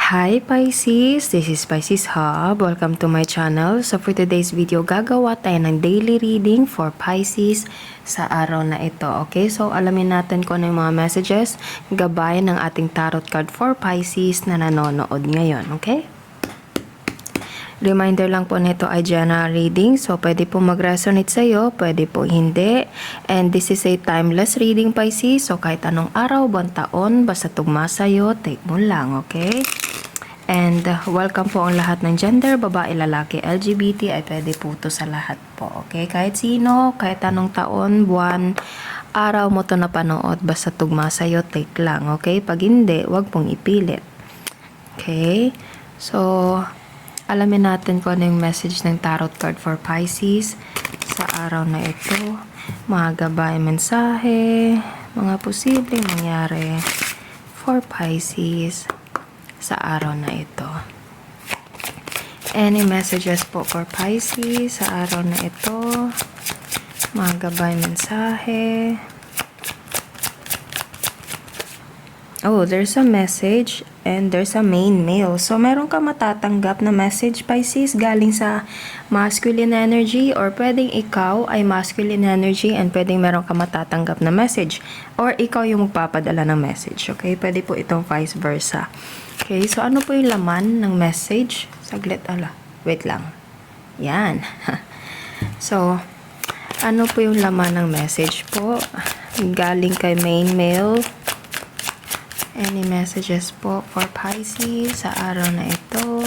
Hi Pisces! This is Pisces Hub. Welcome to my channel. So for today's video, gagawa tayo ng daily reading for Pisces sa araw na ito. Okay? So alamin natin kung ano yung mga messages gabay ng ating tarot card for Pisces na nanonood ngayon. Okay? Reminder lang po nito ay general reading. So, pwede po mag-resonate sa'yo, pwede po hindi. And this is a timeless reading, Pisces. So, kahit anong araw, buwan, taon, basta tugma sa'yo, take mo lang, okay? And welcome po ang lahat ng gender, babae, lalaki, LGBT, ay pwede po ito sa lahat po, okay? Kahit sino, kahit anong taon, buwan, araw mo to napanood, basta tugma sa'yo, take lang, okay? Pag hindi, wag pong ipilit. Okay? So, alamin natin kung ano yung message ng tarot card for Pisces sa araw na ito. Mga gabay, mensahe, mga posibleng mangyari for Pisces sa araw na ito. Any messages po for Pisces sa araw na ito? Mga gabay, mensahe. Oh, there's a message and there's a main male. So, meron ka matatanggap na message, Pisces, galing sa masculine energy, or pwedeng ikaw ay masculine energy and pwedeng meron ka matatanggap na message, or ikaw yung magpapadala ng message. Okay? Pwede po itong vice versa. Okay? So, ano po yung laman ng message? Saglit, wait lang. Yan. So, ano po yung laman ng message po? Galing kay main male. Any messages po for Pisces sa araw na ito?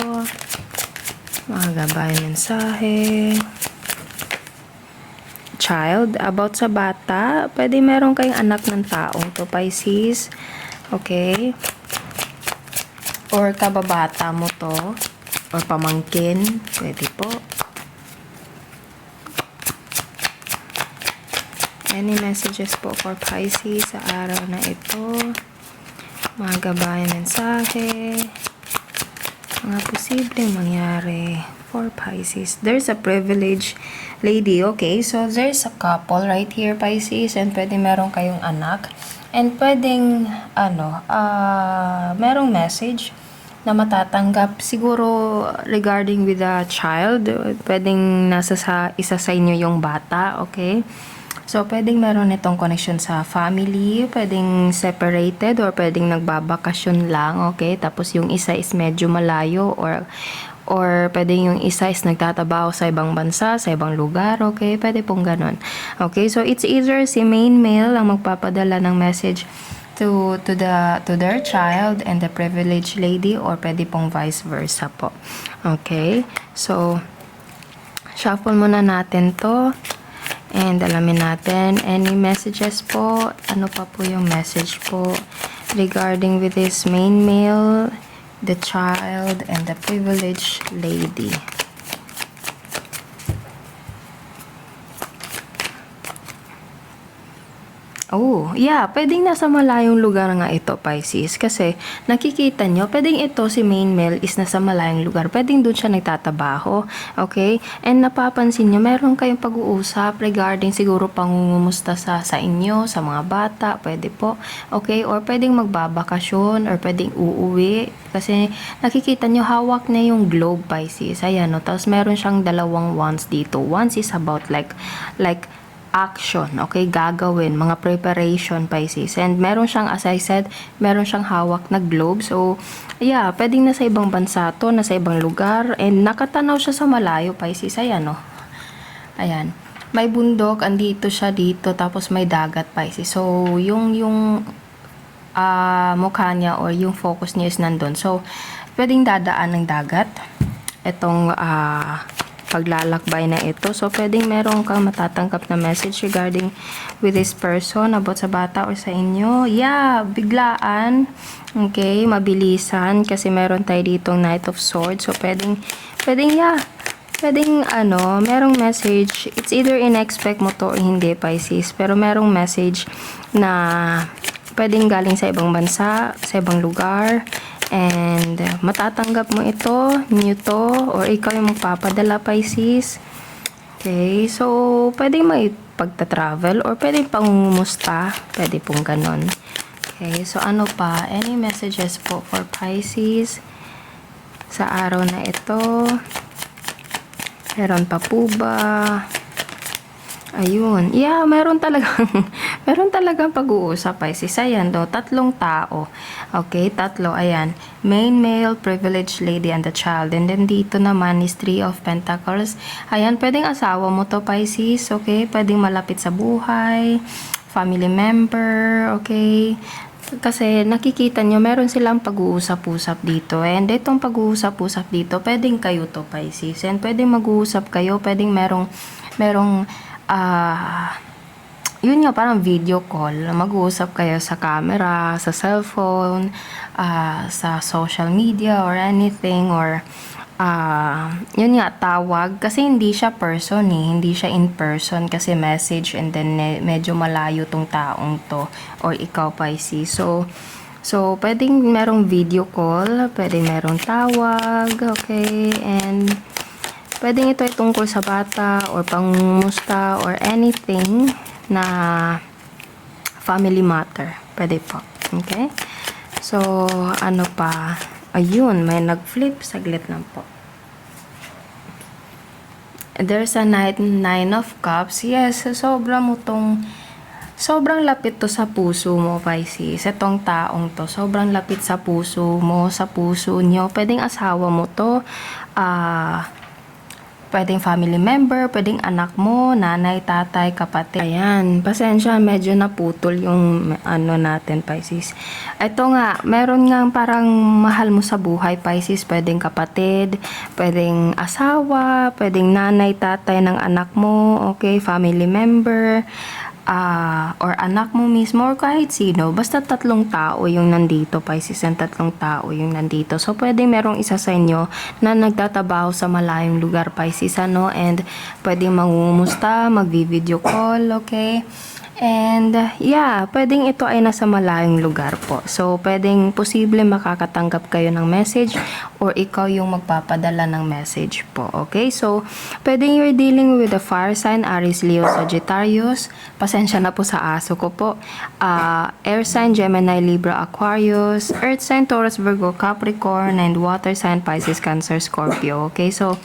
Mga gabay, mensahe. Child, about sa bata. Pwede meron kayong anak ng taong to, Pisces. Okay? Or kababata mo to. Or pamangkin. Pwede po. Any messages po for Pisces sa araw na ito? Mga gabay, mensahe, mga posibleng mangyari for Pisces. There's a privileged lady, okay? So, there's a couple right here, Pisces, and pwede meron kayong anak. And pwedeng, merong message na matatanggap. Siguro, regarding with a child, pwedeng nasa isa sa inyo yung bata, okay? So, pwedeng meron itong connection sa family, pwedeng separated, or pwedeng nagbabakasyon lang, okay? Tapos yung isa is medyo malayo, or pwedeng yung isa is nagtatabaho sa ibang bansa, sa ibang lugar, okay? Pwede pong ganun. Okay, so it's either si main male ang magpapadala ng message to their child and the privileged lady, or pwede pong vice versa po. Okay? So, shuffle muna natin to. And alamin natin, any messages po, ano pa po yung message po regarding with this main male, the child, and the privileged lady. Oh, yeah, pwedeng nasa malayong lugar nga ito, Pisces. Kasi, nakikita nyo, pwedeng ito, si main male is nasa malayong lugar. Pwedeng doon siya nagtatabaho, okay? And napapansin nyo, meron kayong pag-uusap regarding siguro pangungumusta sa inyo, sa mga bata, pwede po, okay? Or pwedeng magbabakasyon, or pwedeng uuwi. Kasi, nakikita nyo, hawak na yung globe, Pisces. Ayan, no? Tapos, meron siyang dalawang wands dito. Wands is about like action, okay, gagawin, mga preparation, Pisces. And meron siyang, as I said, meron siyang hawak na globe. So, yeah, pwedeng nasa ibang bansa to, nasa ibang lugar, and nakatanaw siya sa malayo, Pisces. Ayan, no? Ayan. May bundok, andito siya dito, tapos may dagat, Pisces. So, yung mukha niya or yung focus niya is nandun. So, pwedeng dadaan ng dagat. Itong, paglalakbay na ito. So, pwedeng meron kang matatanggap na message regarding with this person, about sa bata or sa inyo. Yeah, biglaan. Okay, mabilisan. Kasi meron tayo ditong Knight of Swords. So, pwedeng, merong message. It's either in-expect mo to or hindi, Pisces. Pero merong message na pwedeng galing sa ibang bansa, sa ibang lugar. And matatanggap mo ito, new to, or ikaw yung magpapadala, Pisces. Okay, so pwedeng may pagta-travel or pwedeng pangungumusta, pwede pong ganon. Okay, so ano pa? Any messages po for Pisces sa araw na ito. Meron pa po ba? Ayun. Yeah, meron talagang meron talagang pag-uusap Pisces. Ayan do, 3 tao. Okay, 3. Ayan. Main male, privileged lady, and the child. And then dito naman is 3 of Pentacles. Ayan, pwedeng asawa mo to Pisces. Okay, pwedeng malapit sa buhay, family member, okay. Kasi nakikita nyo, meron silang pag-uusap-usap dito. And itong pag-uusap-usap dito, pwedeng kayo to Pisces. And pwedeng mag-uusap kayo, pwedeng merong yun nga, parang video call. Mag-uusap kayo sa camera, sa cellphone, sa social media or anything, or yun nga, tawag. Kasi hindi siya person hindi siya in person kasi message, and then medyo malayo tong taong to or ikaw Pisces. So pwedeng merong video call, pwedeng merong tawag, okay, and pwedeng ito ay tungkol sa bata or pangumusta or anything na family matter. Pwede po. Okay? So, ano pa? Ayun, may nag-flip. Saglit lang po. There's a nine of cups. Yes, sobrang lapit to sa puso mo, Pisces. Itong taong to, sobrang lapit sa puso mo, sa puso nyo. Pwedeng asawa mo to, pwedeng family member, pwedeng anak mo, nanay, tatay, kapatid. Ayan, pasensya, medyo naputol yung ano natin, Pisces. Ito nga, meron nga parang mahal mo sa buhay, Pisces. Pwedeng kapatid, pwedeng asawa, pwedeng nanay, tatay ng anak mo, okay, family member, or anak mo mismo, or kahit sino. Basta 3 tao yung nandito, Pisces, and 3 tao yung nandito. So, pwede merong isa sa inyo na nagtatabaho sa malayong lugar, Pisces, and pwedeng mangumusta, magvi-video call, okay? And, yeah, pwedeng ito ay nasa malayong lugar po. So, pwedeng posible makakatanggap kayo ng message or ikaw yung magpapadala ng message po. Okay? So, pwedeng you're dealing with a fire sign, Aries, Leo, Sagittarius. Pasensya na po sa aso ko po. Air sign, Gemini, Libra, Aquarius. Earth sign, Taurus, Virgo, Capricorn. And water sign, Pisces, Cancer, Scorpio. Okay? So,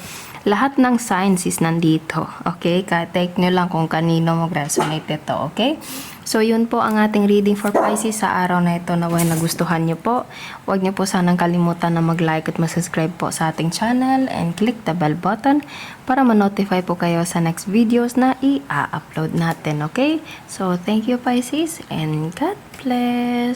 lahat ng signs is nandito. Okay? Take nyo lang kung kanino mag-resonate ito. Okay? So, yun po ang ating reading for Pisces sa araw na ito. Naway nagustuhan nyo po. Huwag nyo po sanang kalimutan na mag-like at mag-subscribe po sa ating channel and click the bell button para ma-notify po kayo sa next videos na i-upload natin. Okay? So, thank you Pisces and God bless!